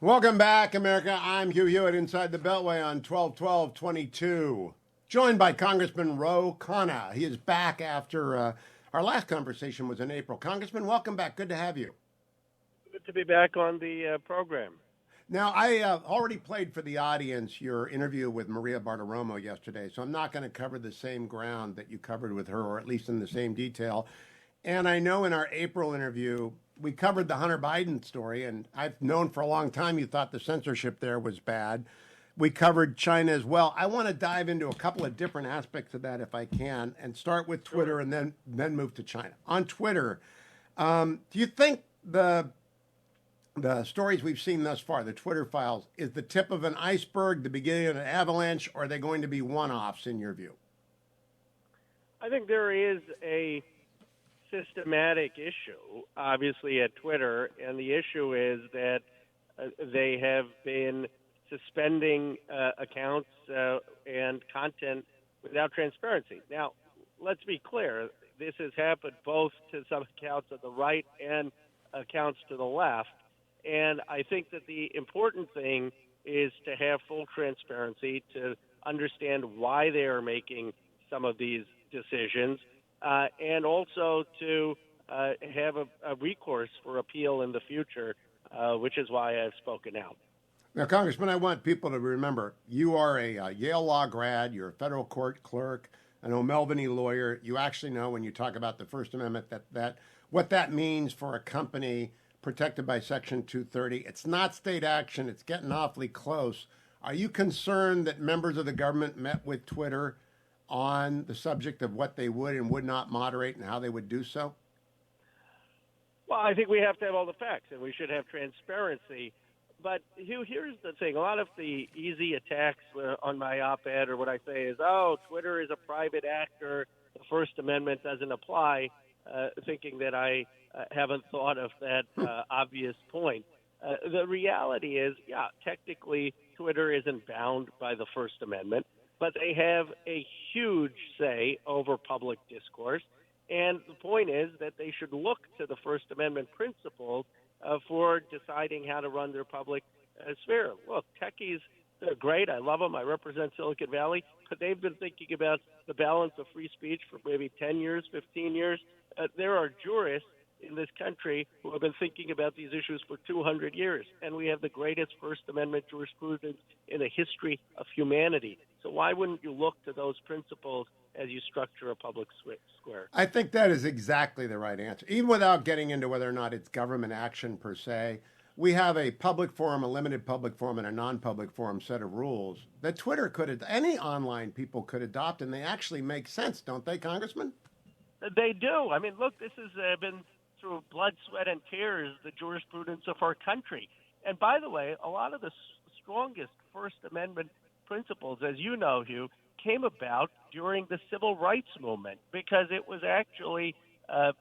Welcome back, America. I'm Hugh Hewitt inside the Beltway on 12-12-22. Joined by Congressman Khanna. He is back after our last conversation was in April. Congressman, welcome back. Good to have you. Good to be back on the program. Now, I already played for the audience your interview with Maria Bartiromo yesterday, so I'm not going to cover the same ground that you covered with her, or at least in the same detail. And I know in our April interview, we covered the Hunter Biden story, and I've known for a long time you thought the censorship there was bad. We covered China as well. I want to dive into a couple of different aspects of that if I can, and start with Sure. Twitter and then move to China. On Twitter, do you think the stories we've seen thus far, the Twitter files, is the tip of an iceberg, the beginning of an avalanche, or are they going to be one-offs in your view? I think there is a systematic issue, obviously, at Twitter, and the issue is that they have been suspending accounts and content without transparency. Now, let's be clear. This has happened both to some accounts on the right and accounts to the left. And I think that the important thing is to have full transparency, to understand why they are making some of these decisions, and also to have a recourse for appeal in the future, which is why I've spoken out. Now, Congressman, I want people to remember you are a Yale Law grad, you're a federal court clerk, an O'Melveny lawyer. You actually know when you talk about the First Amendment that what that means for a company protected by Section 230. It's not state action, it's getting awfully close. Are you concerned that members of the government met with Twitter on the subject of what they would and would not moderate and how they would do so? Well, I think we have to have all the facts, and we should have transparency. But Hugh, here's the thing: a lot of the easy attacks on my op-ed or what I say is, "Oh, Twitter is a private actor; the First Amendment doesn't apply," thinking that I haven't thought of that obvious point. The reality is, yeah, technically, Twitter isn't bound by the First Amendment, but they have a huge say over public discourse. And the point is that they should look to the First Amendment principles for deciding how to run their public sphere. Look, techies, they're great. I love them. I represent Silicon Valley. But they've been thinking about the balance of free speech for maybe 10 years, 15 years. There are jurists in this country who have been thinking about these issues for 200 years. And we have the greatest First Amendment jurisprudence in the history of humanity. So why wouldn't you look to those principles as you structure a public square? I think that is exactly the right answer. Even without getting into whether or not it's government action per se, we have a public forum, a limited public forum, and a non-public forum set of rules that Twitter could, any online people could adopt, and they actually make sense, don't they, Congressman? They do. I mean, look, this has been through blood, sweat, and tears, the jurisprudence of our country. And by the way, a lot of the strongest First Amendment principles, as you know, Hugh, came about during the civil rights movement because it was actually,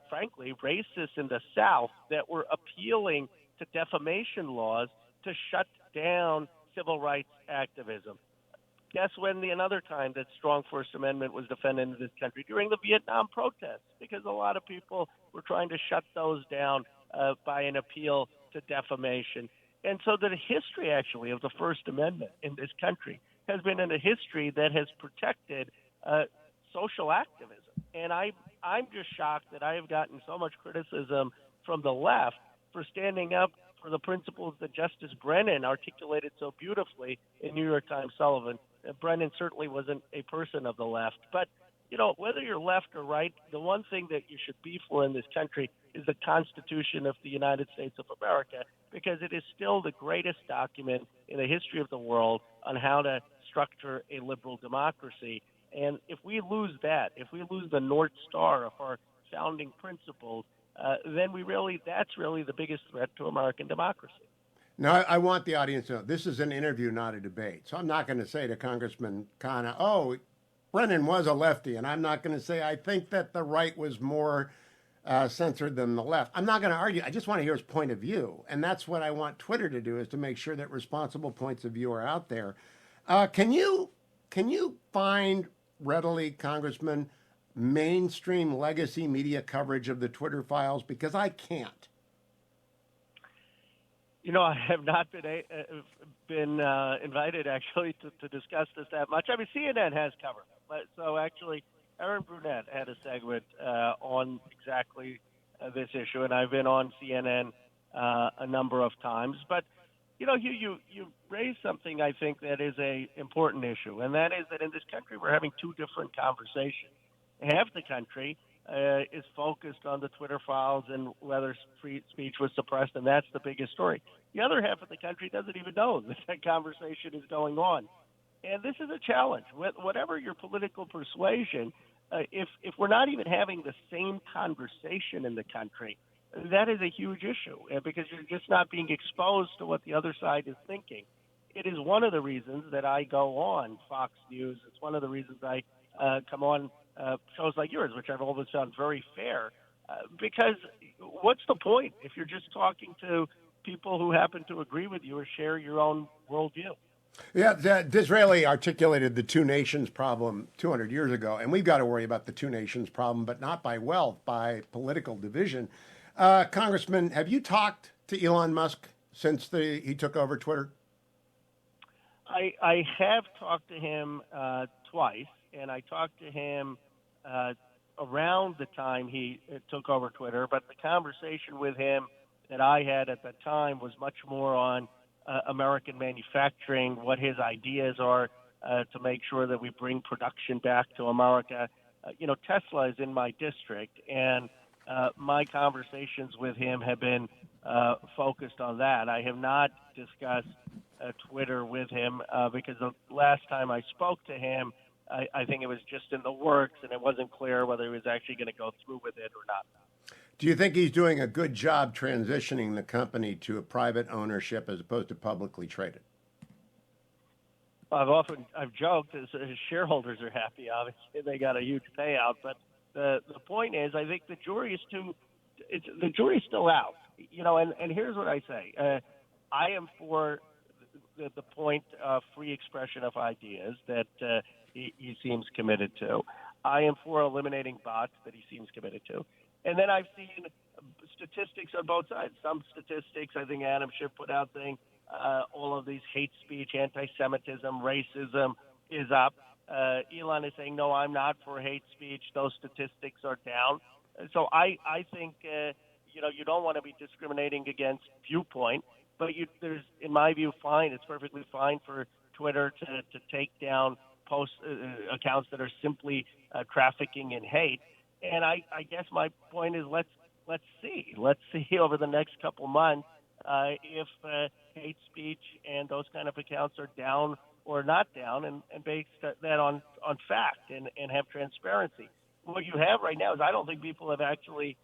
frankly, racists in the South that were appealing to defamation laws to shut down civil rights activism. Guess when another time that strong First Amendment was defended in this country? During the Vietnam protests, because a lot of people were trying to shut those down by an appeal to defamation. And so the history, actually, of the First Amendment in this country has been in a history that has protected social activism. And I'm just shocked that I have gotten so much criticism from the left for standing up for the principles that Justice Brennan articulated so beautifully in New York Times Sullivan. Brennan certainly wasn't a person of the left. But, you know, whether you're left or right, the one thing that you should be for in this country is the Constitution of the United States of America, because it is still the greatest document in the history of the world on how to structure a liberal democracy. And if we lose that, if we lose the North Star of our founding principles, then that's really the biggest threat to American democracy. Now, I want the audience to know this is an interview, not a debate. So I'm not going to say to Congressman Khanna, oh, Brennan was a lefty. And I'm not going to say I think that the right was more censored than the left. I'm not going to argue. I just want to hear his point of view. And that's what I want Twitter to do, is to make sure that responsible points of view are out there. Can you find readily, Congressman, mainstream legacy media coverage of the Twitter files? Because I can't. I have not been invited actually to discuss this that much. I mean, CNN has covered it. So actually, Aaron Brunette had a segment on exactly this issue, and I've been on CNN a number of times. But Hugh, you raised something I think that is a important issue, and that is that in this country we're having two different conversations. Half the country is focused on the Twitter files and whether free speech was suppressed, and that's the biggest story. The other half of the country doesn't even know that that conversation is going on, and this is a challenge. Whatever your political persuasion, if we're not even having the same conversation in the country, that is a huge issue because you're just not being exposed to what the other side is thinking. It is one of the reasons that I go on Fox News. It's one of the reasons I come on shows like yours, which I've always found very fair. Because what's the point if you're just talking to people who happen to agree with you or share your own worldview? Yeah, Disraeli articulated the two nations problem 200 years ago, and we've got to worry about the two nations problem, but not by wealth, by political division. Congressman, have you talked to Elon Musk since he took over Twitter? I have talked to him twice, and I talked to him around the time he took over Twitter. But the conversation with him that I had at the time was much more on American manufacturing, what his ideas are to make sure that we bring production back to America. Tesla is in my district, and my conversations with him have been focused on that. I have not discussed Twitter with him because the last time I spoke to him, I think it was just in the works, and it wasn't clear whether he was actually going to go through with it or not. Do you think he's doing a good job transitioning the company to a private ownership as opposed to publicly traded? I've joked as shareholders are happy. Obviously, they got a huge payout, but the point is, I think the jury's still out. And here's what I say: I am for the point of free expression of ideas that he seems committed to. I am for eliminating bots that he seems committed to. And then I've seen statistics on both sides. Some statistics I think Adam Schiff put out saying all of these hate speech, anti-Semitism, racism is up. Elon is saying, no, I'm not for hate speech. Those statistics are down. So I think, you don't want to be discriminating against viewpoint, but there's, in my view, it's perfectly fine for Twitter to take down accounts that are simply trafficking in hate. And I guess my point is let's see over the next couple months if hate speech and those kind of accounts are down or not down, and base that on fact and have transparency. What you have right now is I don't think people have actually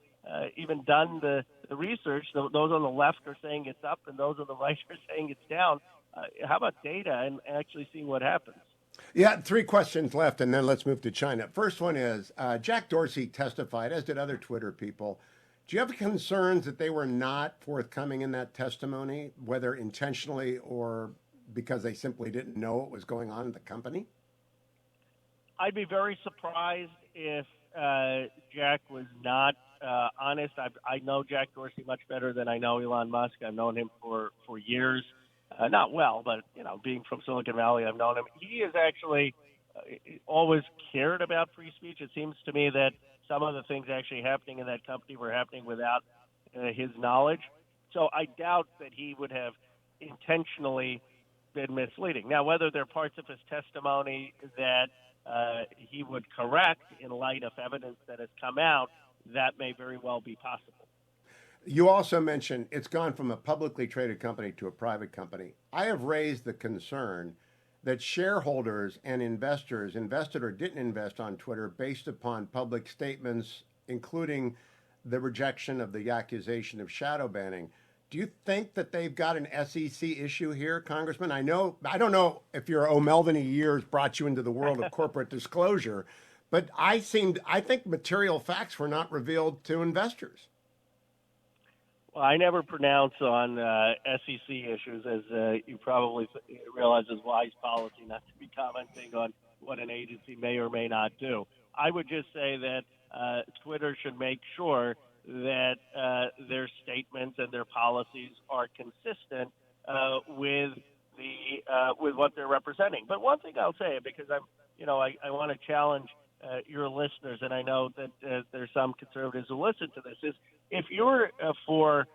even done the research. Those on the left are saying it's up, and those on the right are saying it's down. How about data and actually seeing what happens? Yeah, three questions left, and then let's move to China. First one is Jack Dorsey testified, as did other Twitter people. Do you have concerns that they were not forthcoming in that testimony, whether intentionally or because they simply didn't know what was going on in the company? I'd be very surprised if Jack was not honest. I know Jack Dorsey much better than I know Elon Musk. I've known him for years. Not well, but being from Silicon Valley, I've known him. He has actually always cared about free speech. It seems to me that some of the things actually happening in that company were happening without his knowledge. So I doubt that he would have intentionally been misleading. Now, whether there are parts of his testimony that he would correct in light of evidence that has come out, that may very well be possible. You also mentioned it's gone from a publicly traded company to a private company. I have raised the concern that shareholders and investors invested or didn't invest on Twitter based upon public statements, including the rejection of the accusation of shadow banning. Do you think that they've got an SEC issue here, Congressman? I don't know if your O'Melveny years brought you into the world of corporate disclosure, but I think material facts were not revealed to investors. Well, I never pronounce on SEC issues, as you probably realize is wise policy not to be commenting on what an agency may or may not do. I would just say that Twitter should make sure that their statements and their policies are consistent with what they're representing. But one thing I'll say, because I want to challenge your listeners, and I know that there's some conservatives who listen to this, is if you're for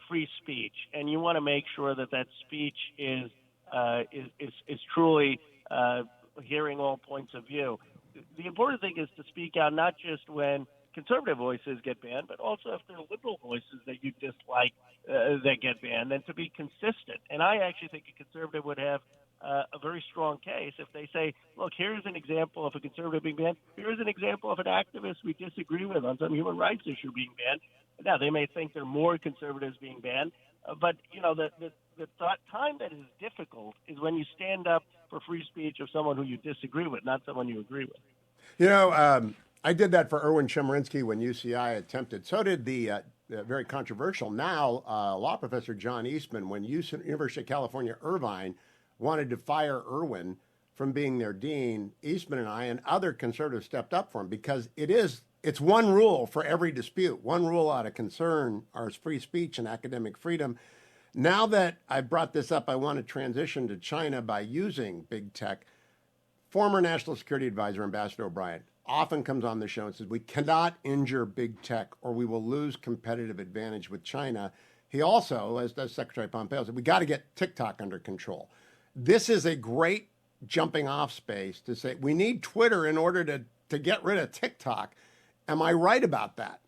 free speech and you want to make sure that speech is truly hearing all points of view, the important thing is to speak out not just when conservative voices get banned, but also if there are liberal voices that you dislike that get banned, and to be consistent. And I actually think a conservative would have a very strong case if they say, look, here's an example of a conservative being banned. Here's an example of an activist we disagree with on some human rights issue being banned. Now, they may think there are more conservatives being banned, but, the time that is difficult is when you stand up for free speech of someone who you disagree with, not someone you agree with. I did that for Erwin Chemerinsky when UCI attempted. So did the very controversial now law professor John Eastman when University of California, Irvine wanted to fire Erwin from being their dean. Eastman and I and other conservatives stepped up for him because it's one rule for every dispute. One rule out of concern are free speech and academic freedom. Now that I brought this up, I want to transition to China by using big tech. Former National Security Advisor Ambassador O'Brien often comes on the show and says, we cannot injure big tech or we will lose competitive advantage with China. He also, as does Secretary Pompeo, said, we got to get TikTok under control. This is a great jumping off space to say we need Twitter in order to get rid of TikTok. Am I right about that?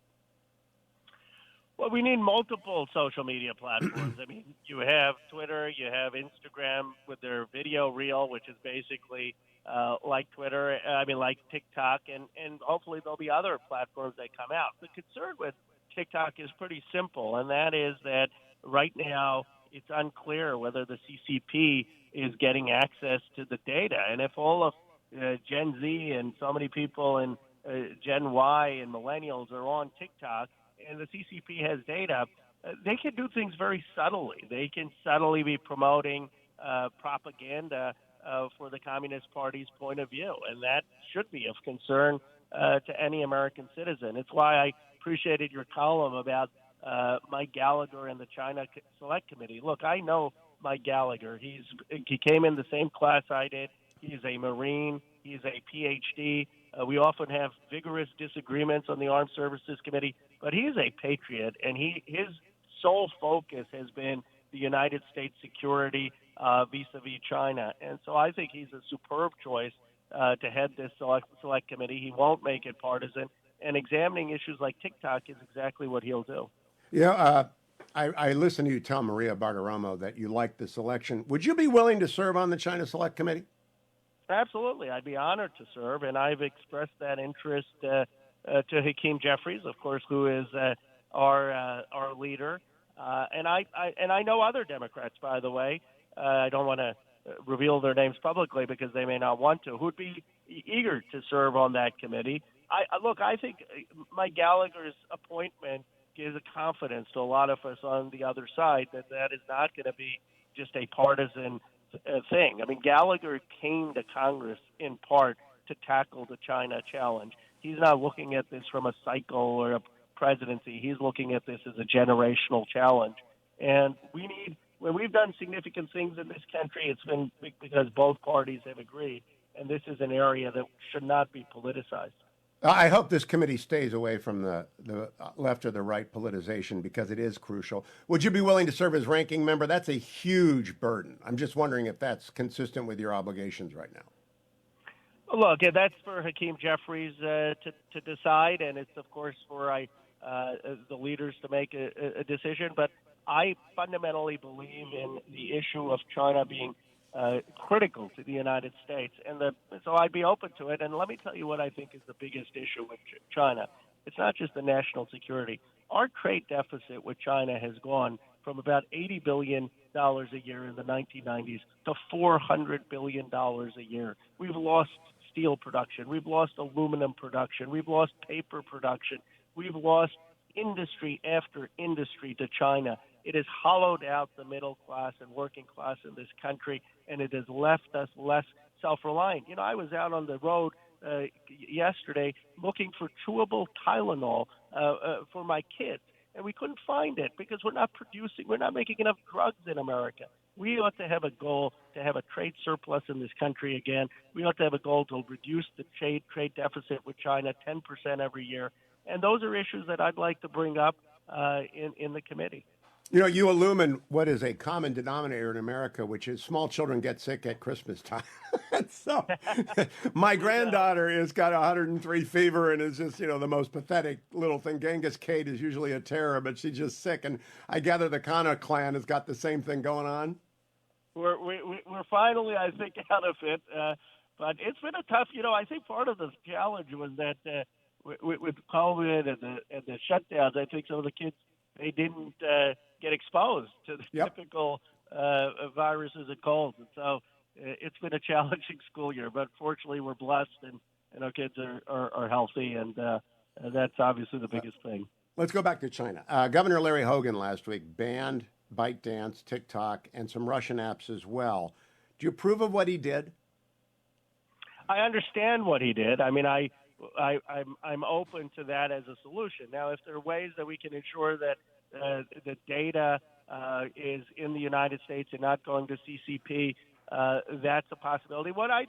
Well, we need multiple social media platforms. I mean, you have Twitter, you have Instagram with their video reel, which is basically like Twitter, like TikTok, and hopefully there'll be other platforms that come out. The concern with TikTok is pretty simple, and that is that right now it's unclear whether the CCP is getting access to the data. And if all of Gen Z and so many people in Gen Y and millennials are on TikTok, and the CCP has data, they can do things very subtly. They can subtly be promoting propaganda for the Communist Party's point of view, and that should be of concern to any American citizen. It's why I appreciated your column about Mike Gallagher and the China Select Committee. Look, I know Mike Gallagher. He came in the same class I did. He's a Marine. He's a PhD. We often have vigorous disagreements on the Armed Services Committee, but he's a patriot, and his sole focus has been the United States security vis-a-vis China. And so I think he's a superb choice to head this select committee. He won't make it partisan, and examining issues like TikTok is exactly what he'll do. Yeah, I listened to you tell Maria Bartiromo that you liked this election. Would you be willing to serve on the China Select Committee? Absolutely. I'd be honored to serve, and I've expressed that interest to Hakeem Jeffries, of course, who is our leader. And I know other Democrats, by the way. I don't want to reveal their names publicly because they may not want to, who'd be eager to serve on that committee. I think Mike Gallagher's appointment gives a confidence to a lot of us on the other side that is not going to be just a partisan thing. I mean, Gallagher came to Congress in part to tackle the China challenge. He's not looking at this from a cycle or a presidency. He's looking at this as a generational challenge. And when we've done significant things in this country, it's been because both parties have agreed. And this is an area that should not be politicized. I hope this committee stays away from the left or the right politicization because it is crucial. Would you be willing to serve as ranking member? That's a huge burden. I'm just wondering if that's consistent with your obligations right now. Look, that's for Hakeem Jeffries to decide, and it's, of course, for the leaders to make a decision. But I fundamentally believe in the issue of China being critical to the United States, and so I'd be open to it. And let me tell you what I think is the biggest issue with China. It's not just the national security. Our trade deficit with China has gone from about $80 billion a year in the 1990s to $400 billion a year. We've lost steel production. We've lost aluminum production. We've lost paper production. We've lost industry after industry to China. It has hollowed out the middle class and working class in this country, and it has left us less self-reliant. I was out on the road yesterday looking for chewable Tylenol for my kids. And we couldn't find it because we're not making enough drugs in America. We ought to have a goal to have a trade surplus in this country again. We ought to have a goal to reduce the trade deficit with China 10% every year. And those are issues that I'd like to bring up in the committee. You know, you illumine what is a common denominator in America, which is small children get sick at Christmas time. So, my granddaughter has got 103 fever and is just, the most pathetic little thing. Genghis Kate is usually a terror, but she's just sick. And I gather the Khanna clan has got the same thing going on. We're finally, I think, out of it. But it's been a tough, I think part of the challenge was that with COVID and the shutdowns, I think some of the kids, they didn't get exposed to the typical viruses and colds. And so it's been a challenging school year. But fortunately, we're blessed and our kids are healthy. And that's obviously the biggest thing. Let's go back to China. Governor Larry Hogan last week banned ByteDance, TikTok, and some Russian apps as well. Do you approve of what he did? I understand what he did. I mean, I'm open to that as a solution. Now, if there are ways that we can ensure that the data is in the United States and not going to CCP, that's a possibility. I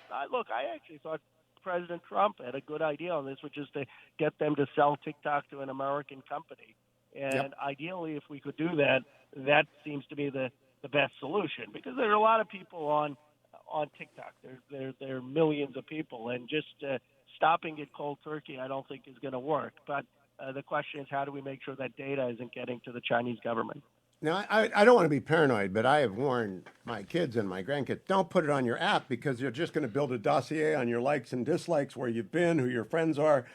actually thought President Trump had a good idea on this, which is to get them to sell TikTok to an American company. And ideally, if we could do that, that seems to be the best solution, because there are a lot of people on TikTok. There are millions of people, and just stopping it cold turkey, I don't think is going to work. But the question is, how do we make sure that data isn't getting to the Chinese government? Now, I don't want to be paranoid, but I have warned my kids and my grandkids, don't put it on your app because you're just going to build a dossier on your likes and dislikes, where you've been, who your friends are.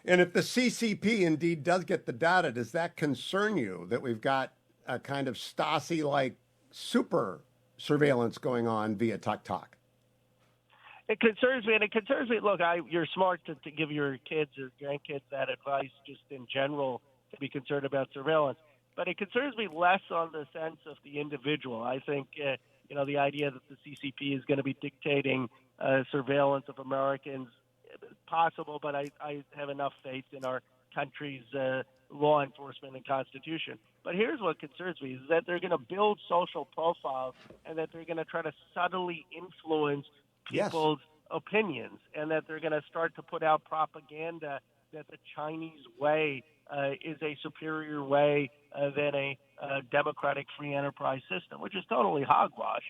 And if the CCP indeed does get the data, does that concern you that we've got a kind of Stasi-like super surveillance going on via TikTok? It concerns me, and it concerns me. Look, you're smart to give your kids or grandkids that advice just in general to be concerned about surveillance. But it concerns me less on the sense of the individual. I think, the idea that the CCP is going to be dictating surveillance of Americans is possible, but I have enough faith in our country's law enforcement and constitution. But here's what concerns me, is that they're going to build social profiles and that they're going to try to subtly influence people's opinions, and that they're going to start to put out propaganda that the Chinese way is a superior way than a democratic free enterprise system, which is totally hogwash.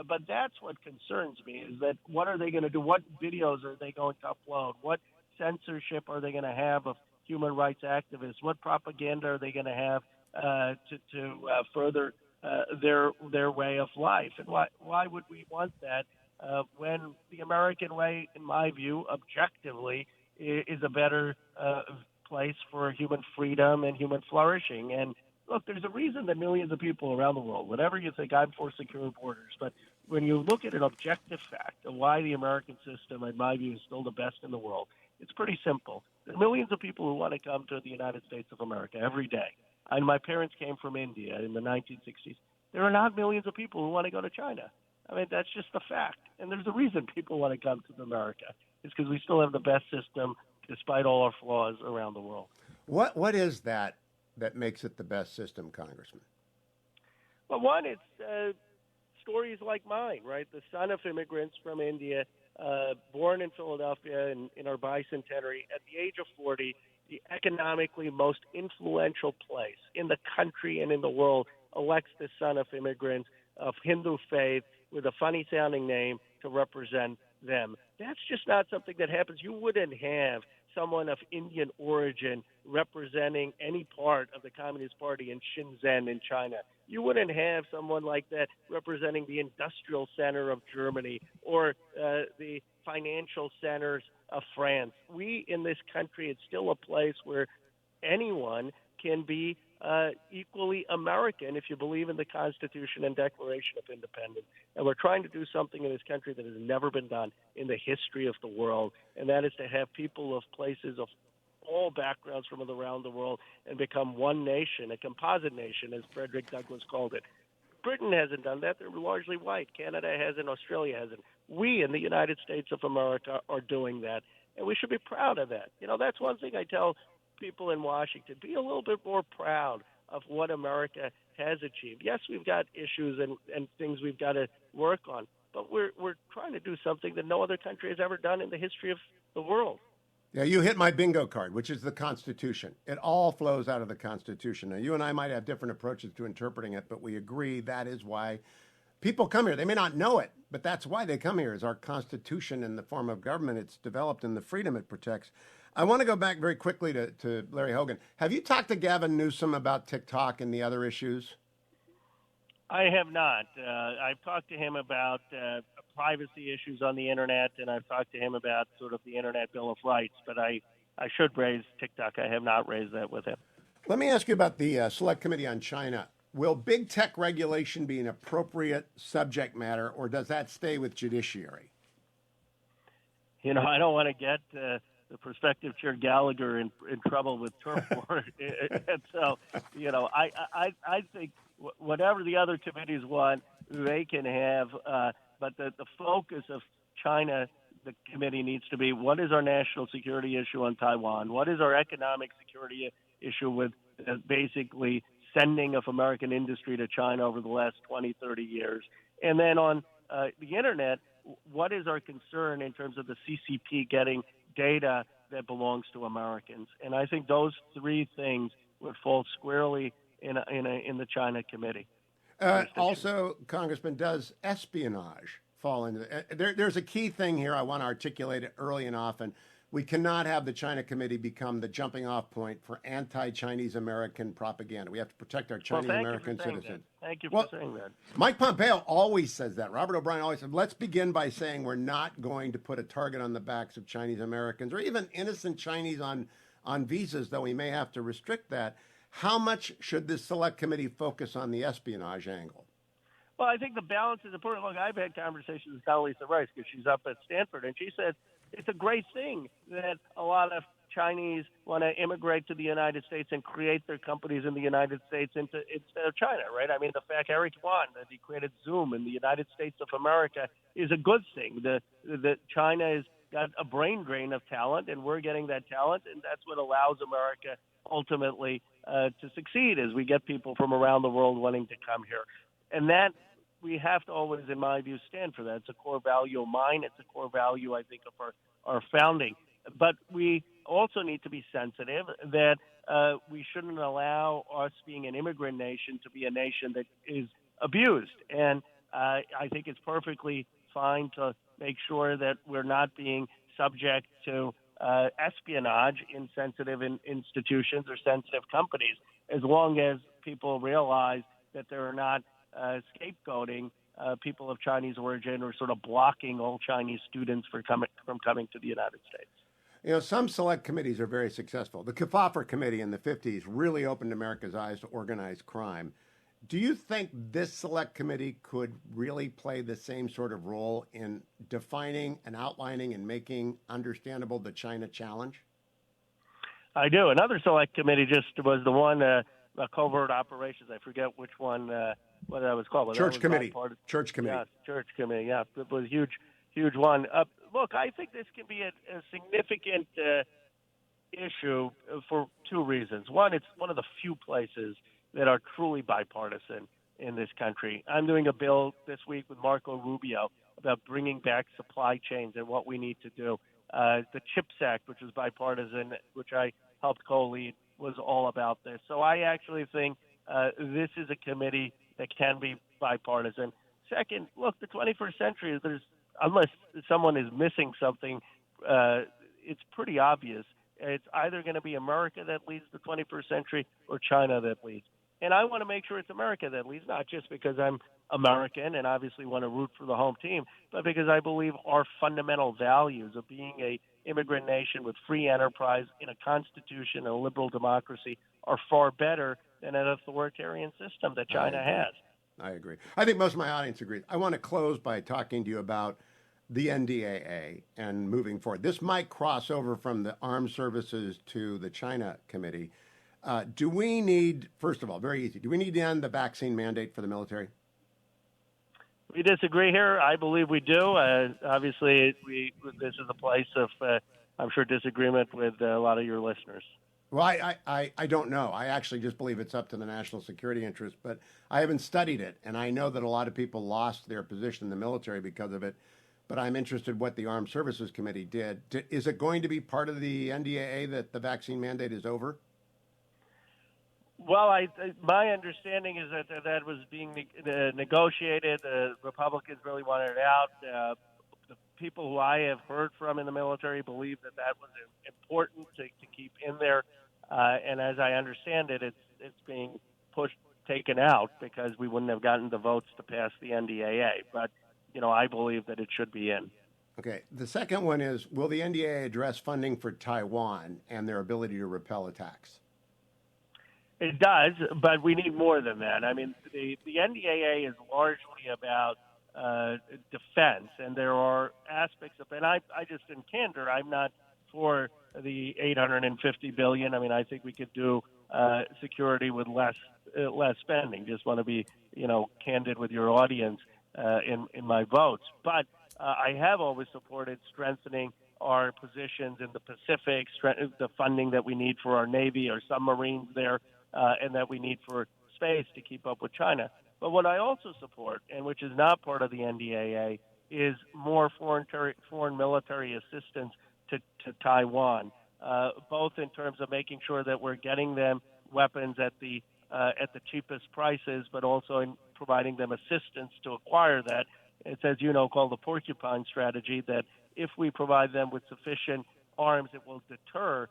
But that's what concerns me, is that what are they going to do? What videos are they going to upload? What censorship are they going to have of human rights activists? What propaganda are they going to have to further their way of life? And why would we want that when the American way, in my view, objectively, is a better place for human freedom and human flourishing? And look, there's a reason that millions of people around the world, whatever you think, I'm for secure borders, but when you look at an objective fact of why the American system, in my view, is still the best in the world, it's pretty simple. There are millions of people who want to come to the United States of America every day. And my parents came from India in the 1960s. There are not millions of people who want to go to China. I mean, that's just a fact. And there's a reason people want to come to America. It's because we still have the best system, despite all our flaws, around the world. What is that makes it the best system, Congressman? Well, one, it's stories like mine, right? The son of immigrants from India, born in Philadelphia in our bicentenary, at the age of 40, the economically most influential place in the country and in the world elects the son of immigrants of Hindu faith with a funny-sounding name to represent them. That's just not something that happens. You wouldn't have someone of Indian origin representing any part of the Communist Party in Shenzhen in China. You wouldn't have someone like that representing the industrial center of Germany or the financial centers of France. We in this country, it's still a place where anyone can be equally American if you believe in the Constitution and Declaration of Independence. And we're trying to do something in this country that has never been done in the history of the world, and that is to have people of places of all backgrounds from around the world and become one nation, a composite nation, as Frederick Douglass called it. Britain hasn't done that. They're largely white. Canada hasn't. Australia hasn't. We in the United States of America are doing that, and we should be proud of that. That's one thing I tell people in Washington be a little bit more proud of what America has achieved. Yes, we've got issues and things we've got to work on, but we're trying to do something that no other country has ever done in the history of the world. Yeah, you hit my bingo card, which is the Constitution. It all flows out of the Constitution. Now, you and I might have different approaches to interpreting it, but we agree that is why people come here. They may not know it, but that's why they come here, is our Constitution in the form of government it's developed and the freedom it protects. I want to go back very quickly to Larry Hogan. Have you talked to Gavin Newsom about TikTok and the other issues? I have not. I've talked to him about privacy issues on the internet, and I've talked to him about sort of the Internet Bill of Rights, but I should raise TikTok. I have not raised that with him. Let me ask you about the Select Committee on China. Will big tech regulation be an appropriate subject matter, or does that stay with judiciary? I don't want to get the prospective Chair Gallagher in trouble with turf war. And so, I think whatever the other committees want, they can have. But the focus of China, the committee needs to be, what is our national security issue on Taiwan? What is our economic security issue with basically sending of American industry to China over the last 20, 30 years? And then on the Internet, what is our concern in terms of the CCP getting data that belongs to Americans? And I think those three things would fall squarely in the China committee. Also, Congressman, does espionage fall into there's a key thing here I want to articulate it early and often. We cannot have the China committee become the jumping off point for anti-Chinese American propaganda. We have to protect our Chinese American citizens. Thank you for saying that. Mike Pompeo always says that. Robert O'Brien always said, let's begin by saying we're not going to put a target on the backs of Chinese Americans or even innocent Chinese on visas, though we may have to restrict that. How much should this select committee focus on the espionage angle? Well, I think the balance is important. Look, I've had conversations with Condoleezza Rice because she's up at Stanford, and she said it's a great thing that a lot of Chinese want to immigrate to the United States and create their companies in the United States instead of China, right? I mean, the fact Eric Yuan, that he created Zoom in the United States of America, is a good thing. The China has got a brain drain of talent, and we're getting that talent, and that's what allows America ultimately to succeed as we get people from around the world wanting to come here. And that we have to always, in my view, stand for that. It's a core value of mine. It's a core value, I think, of our founding. But we also need to be sensitive that we shouldn't allow us being an immigrant nation to be a nation that is abused. And I think it's perfectly fine to make sure that we're not being subject to espionage in sensitive institutions or sensitive companies, as long as people realize that they're not scapegoating people of Chinese origin or sort of blocking all Chinese students from coming to the United States. Some select committees are very successful. The Kefauver Committee in the 50s really opened America's eyes to organized crime. Do you think this select committee could really play the same sort of role in defining and outlining and making understandable the China challenge? I do. Another select committee just was the one, covert operations. I forget which one, what that was called. Church committee. Church committee. Yeah, church committee. Yeah, it was a huge one. Look, I think this can be a significant issue for two reasons. One, it's one of the few places that are truly bipartisan in this country. I'm doing a bill this week with Marco Rubio about bringing back supply chains and what we need to do. The CHIPS Act, which is bipartisan, which I helped co-lead, was all about this. So I actually think this is a committee that can be bipartisan. Second, look, the 21st century, unless someone is missing something, it's pretty obvious. It's either going to be America that leads the 21st century or China that leads. And I want to make sure it's America that leads, not just because I'm American and obviously want to root for the home team, but because I believe our fundamental values of being a immigrant nation with free enterprise in a constitution and a liberal democracy are far better than an authoritarian system that China has. I agree. I think most of my audience agrees. I want to close by talking to you about the NDAA and moving forward. This might cross over from the armed services to the China committee. Do we need, first of all, very easy, do we need to end the vaccine mandate for the military? We disagree here. I believe we do. Obviously, this is a place of, I'm sure, disagreement with a lot of your listeners. Well, I don't know. I actually just believe it's up to the national security interest, but I haven't studied it. And I know that a lot of people lost their position in the military because of it. But I'm interested what the Armed Services Committee did. Is it going to be part of the NDAA that the vaccine mandate is over? Well, my understanding is that that was being negotiated. The Republicans really wanted it out. The people who I have heard from in the military believe that that was important to keep in there. And as I understand it, it's being taken out because we wouldn't have gotten the votes to pass the NDAA. But I believe that it should be in. Okay. The second one is, will the NDAA address funding for Taiwan and their ability to repel attacks? It does, but we need more than that. I mean, the NDAA is largely about defense, and there are aspects of it. And I just, in candor, I'm not for the 850 billion. I mean, I think we could do security with less spending. Just want to be, candid with your audience in my votes. But I have always supported strengthening our positions in the Pacific, the funding that we need for our Navy, our submarines there, and that we need for space to keep up with China. But what I also support, and which is not part of the NDAA, is more foreign military assistance to Taiwan, both in terms of making sure that we're getting them weapons at the cheapest prices, but also in providing them assistance to acquire that. It's, as you know, called the porcupine strategy, that if we provide them with sufficient arms, it will deter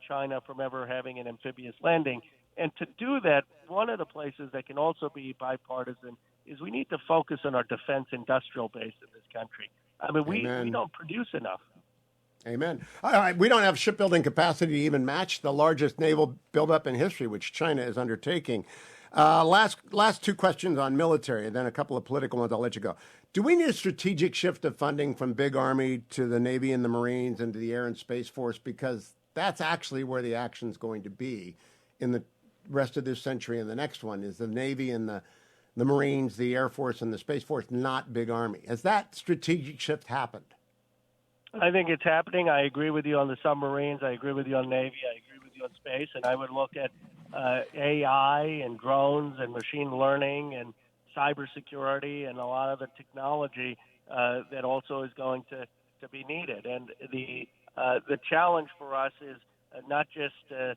China from ever having an amphibious landing. And to do that, one of the places that can also be bipartisan is we need to focus on our defense industrial base in this country. I mean, we don't produce enough. Amen. We don't have shipbuilding capacity to even match the largest naval buildup in history, which China is undertaking. Last two questions on military, and then a couple of political ones. I'll let you go. Do we need a strategic shift of funding from big army to the Navy and the Marines and to the Air and Space Force? Because that's actually where the action is going to be in the rest of this century and the next one is the Navy and the Marines, the Air Force, and the Space Force, not big army. Has that strategic shift happened? I think it's happening. I agree with you on the submarines. I agree with you on Navy. I agree with you on space. And I would look at AI and drones and machine learning and cybersecurity and a lot of the technology that also is going to be needed. And the challenge for us is not just to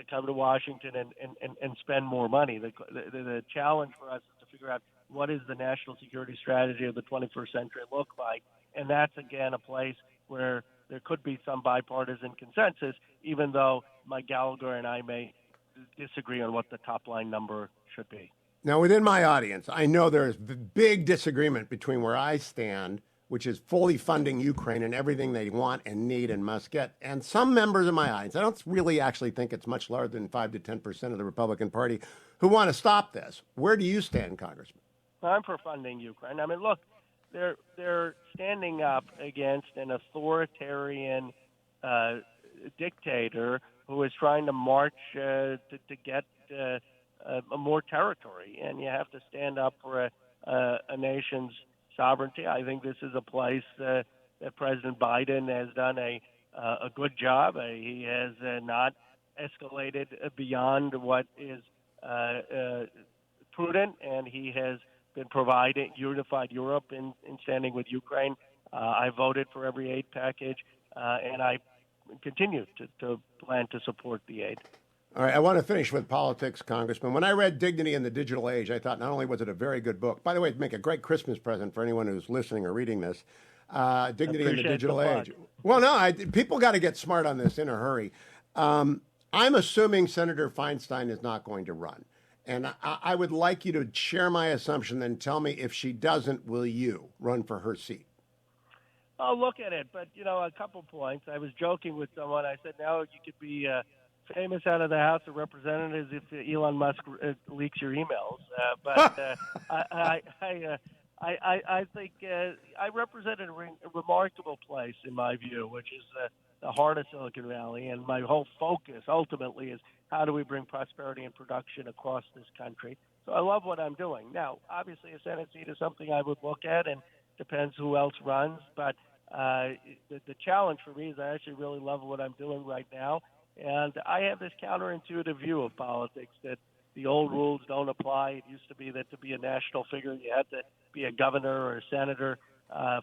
come to Washington and spend more money. The challenge for us is to figure out what is the national security strategy of the 21st century look like. And that's, again, a place where there could be some bipartisan consensus, even though Mike Gallagher and I may disagree on what the top line number should be. Now, within my audience, I know there's big disagreement between where I stand, which is fully funding Ukraine and everything they want and need and must get, and some members of my audience, I don't really actually think it's much larger than 5 to 10% of the Republican Party, who want to stop this. Where do you stand, Congressman? I'm for funding Ukraine. I mean, look, they're standing up against an authoritarian dictator who is trying to march to get more territory, and you have to stand up for a nation's sovereignty. I think this is a place that President Biden has done a good job. He has not escalated beyond what is prudent, and he has been providing unified Europe in standing with Ukraine. I voted for every aid package, and I continue to plan to support the aid. All right, I want to finish with politics, Congressman. When I read Dignity in the Digital Age, I thought not only was it a very good book, by the way, it'd make a great Christmas present for anyone who's listening or reading this, Dignity in the Digital Age. Well, no, people got to get smart on this in a hurry. I'm assuming Senator Feinstein is not going to run. And I would like you to share my assumption, then tell me if she doesn't, will you run for her seat? I'll look at it, but, a couple points. I was joking with someone. I said, now you could be famous out of the House of Representatives if Elon Musk leaks your emails. But I think I represented a remarkable place, in my view, which is the heart of Silicon Valley. And my whole focus ultimately is how do we bring prosperity and production across this country. So I love what I'm doing. Now, obviously, a Senate seat is something I would look at, and depends who else runs. But the challenge for me is I actually really love what I'm doing right now. And I have this counterintuitive view of politics that the old rules don't apply. It used to be that to be a national figure, you had to be a governor or a senator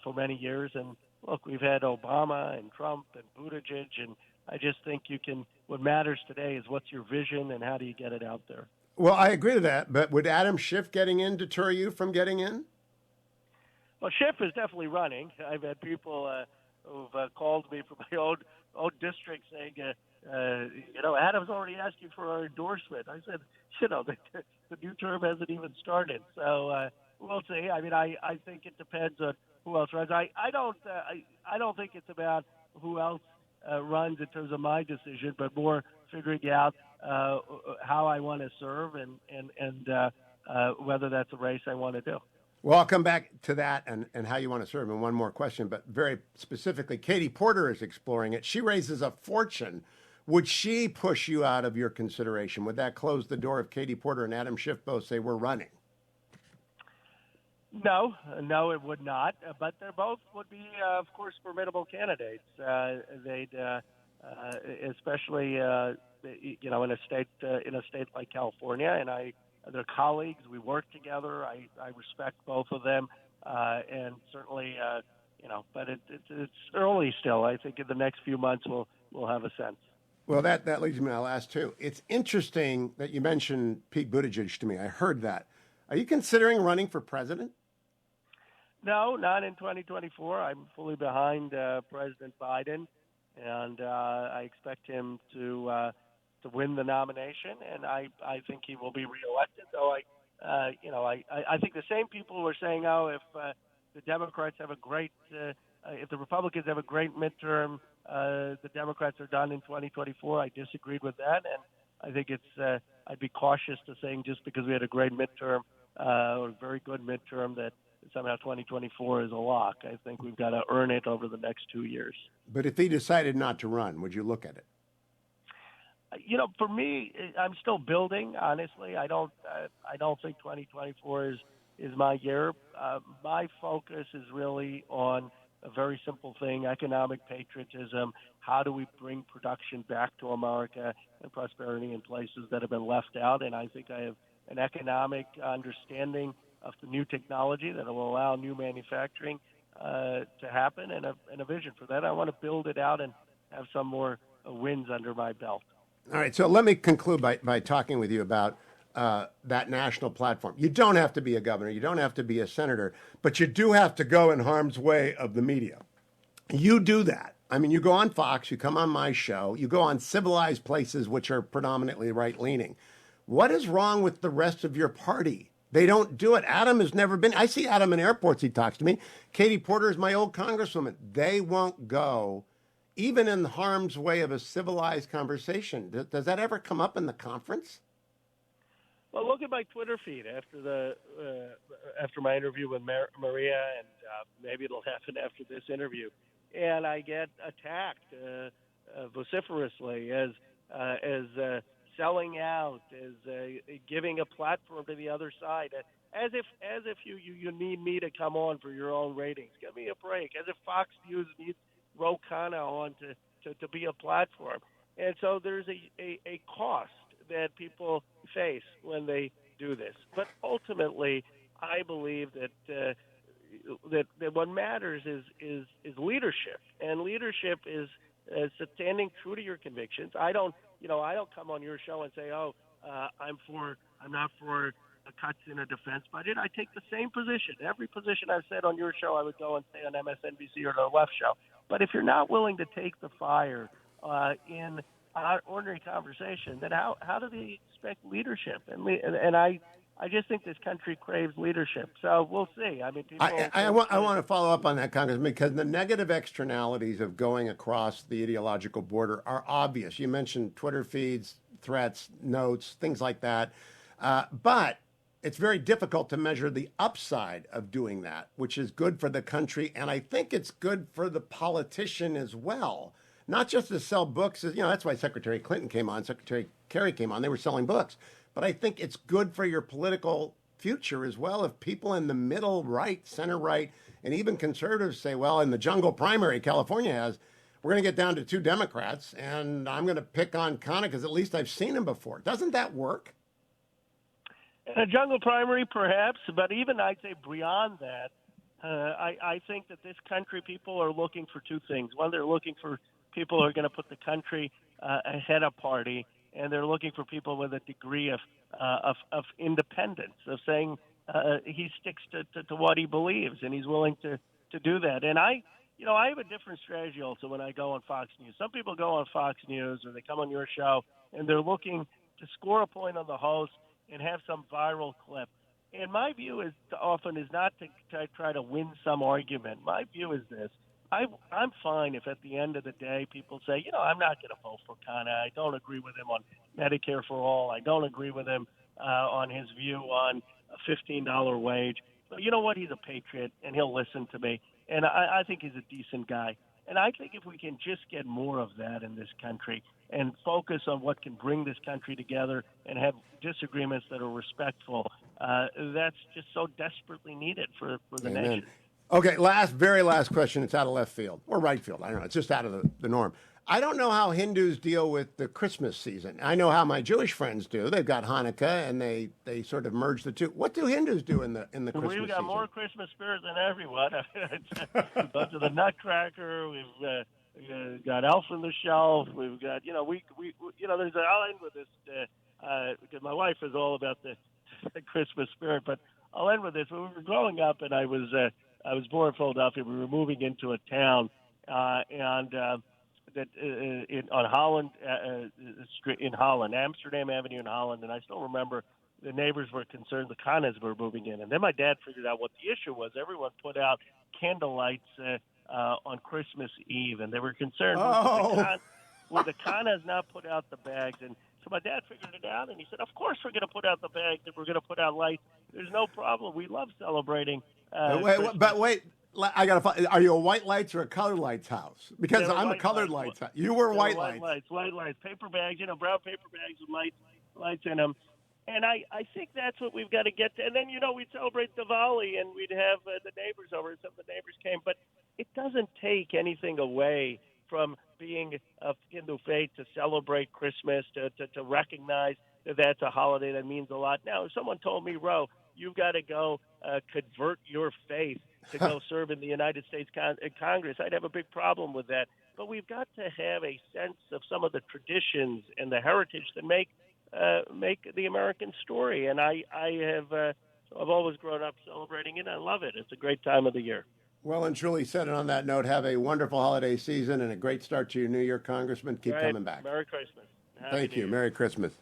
for many years. And look, we've had Obama and Trump and Buttigieg, and I just think what matters today is what's your vision and how do you get it out there. Well, I agree to that, but would Adam Schiff getting in deter you from getting in? Well, Schiff is definitely running. I've had people who've called me from my own district saying, Adam's already asked you for our endorsement. I said, the new term hasn't even started. So we'll see. I mean, I think it depends on who else runs. I don't think it's about who else runs in terms of my decision, but more figuring out how I want to serve and whether that's a race I want to do. Well, I'll come back to that and how you want to serve. And one more question, but very specifically, Katie Porter is exploring it. She raises a fortune. Would she push you out of your consideration? Would that close the door if Katie Porter and Adam Schiff both say we're running? No, it would not. But they both would be, of course, formidable candidates. They'd, especially, in a state like California, and they're colleagues. We work together. I respect both of them, and certainly, But it's early still. I think in the next few months we'll have a sense. Well, that leads me to my last two. It's interesting that you mentioned Pete Buttigieg to me. I heard that. Are you considering running for president? No, not in 2024. I'm fully behind President Biden, and I expect him to win the nomination, and I think he will be reelected. Though I think the same people who are saying, if the Democrats have if the Republicans have a great midterm, the Democrats are done in 2024. I disagreed with that, and I think I'd be cautious to saying just because we had a great midterm or a very good midterm that somehow 2024 is a lock. I think we've got to earn it over the next 2 years. But if he decided not to run, would you look at it? For me, I'm still building. Honestly, I don't think 2024 is my year. My focus is really on a very simple thing: economic patriotism. How do we bring production back to America and prosperity in places that have been left out? And I think I have an economic understanding of the new technology that will allow new manufacturing to happen, and a vision for that. I want to build it out and have some more wins under my belt. All right, so let me conclude by talking with you about that national platform. You don't have to be a governor, you don't have to be a senator, but you do have to go in harm's way of the media. You do that. I mean, you go on Fox, you come on my show, you go on civilized places which are predominantly right-leaning. What is wrong with the rest of your party? They don't do it. Adam has never been. I see Adam in airports. He talks to me. Katie Porter is my old congresswoman. They won't go, even in harm's way of a civilized conversation. Does that ever come up in the conference? Well, look at my Twitter feed after my interview with Maria, and maybe it'll happen after this interview. And I get attacked vociferously as selling out, as giving a platform to the other side, as if you need me to come on for your own ratings. Give me a break. As if Fox News needs Ro Khanna on to be a platform. And so there's a cost that people face when they do this. But ultimately, I believe that what matters is leadership, and leadership is standing true to your convictions. I don't come on your show and say, I'm not for cuts in a defense budget. I take the same position. Every position I've said on your show, I would go and say on MSNBC or the left show. But if you're not willing to take the fire in an ordinary conversation, then how do they expect leadership? And I just think this country craves leadership. So we'll see. I mean, I want to follow up on that, Congressman, because the negative externalities of going across the ideological border are obvious. You mentioned Twitter feeds, threats, notes, things like that. But it's very difficult to measure the upside of doing that, which is good for the country. And I think it's good for the politician as well. Not just to sell books. That's why Secretary Clinton came on, Secretary Kerry came on. They were selling books. But I think it's good for your political future as well if people in the middle right, center right, and even conservatives say, well, in the jungle primary California has, we're going to get down to two Democrats, and I'm going to pick on Khanna because at least I've seen him before. Doesn't that work? In a jungle primary, perhaps, but even I'd say beyond that, I think that this country, people are looking for two things. One, they're looking for people who are going to put the country ahead of party, and they're looking for people with a degree of independence, of saying he sticks to what he believes, and he's willing to do that. And I have a different strategy also when I go on Fox News. Some people go on Fox News or they come on your show, and they're looking to score a point on the host and have some viral clip. And my view is often is not to try to win some argument. My view is this. I'm fine if at the end of the day people say, I'm not going to vote for Khanna. I don't agree with him on Medicare for all. I don't agree with him on his view on a $15 wage. But you know what? He's a patriot, and he'll listen to me. And I think he's a decent guy. And I think if we can just get more of that in this country and focus on what can bring this country together and have disagreements that are respectful, that's just so desperately needed for the Amen. nation. Okay, very last question. It's out of left field or right field. I don't know. It's just out of the norm. I don't know how Hindus deal with the Christmas season. I know how my Jewish friends do. They've got Hanukkah, and they sort of merge the two. What do Hindus do in the Christmas season? We've got more Christmas spirit than everyone. We've gone to the Nutcracker. We've got Elf on the Shelf. We've got we there's I'll end with this because my wife is all about the Christmas spirit. But I'll end with this. When we were growing up, and I was born in Philadelphia. We were moving into a town, on Holland Street in Holland, Amsterdam Avenue in Holland, and I still remember the neighbors were concerned the Khannas were moving in, and then my dad figured out what the issue was. Everyone put out candle lights on Christmas Eve, and they were concerned would the Khannas not put out the bags, and so my dad figured it out, and he said, "Of course we're going to put out the bags, and we're going to put out lights. There's no problem. We love celebrating." Wait. I gotta. Are you a white lights or a colored lights house? Because I'm a colored lights house. You were white lights. White lights, paper bags. Brown paper bags with lights in them. And I think that's what we've got to get to. And then we'd celebrate Diwali, and we'd have the neighbors over, and some of the neighbors came. But it doesn't take anything away from being of Hindu faith to celebrate Christmas, to recognize that that's a holiday that means a lot. Now, if someone told me, Ro, you've got to go convert your faith to go serve in the United States Congress, I'd have a big problem with that. But we've got to have a sense of some of the traditions and the heritage that make the American story. And I've always grown up celebrating it. I love it. It's a great time of the year. Well and truly said. And on that note, have a wonderful holiday season and a great start to your New Year, Congressman. Keep coming back. Merry Christmas. Thank you. Merry Christmas.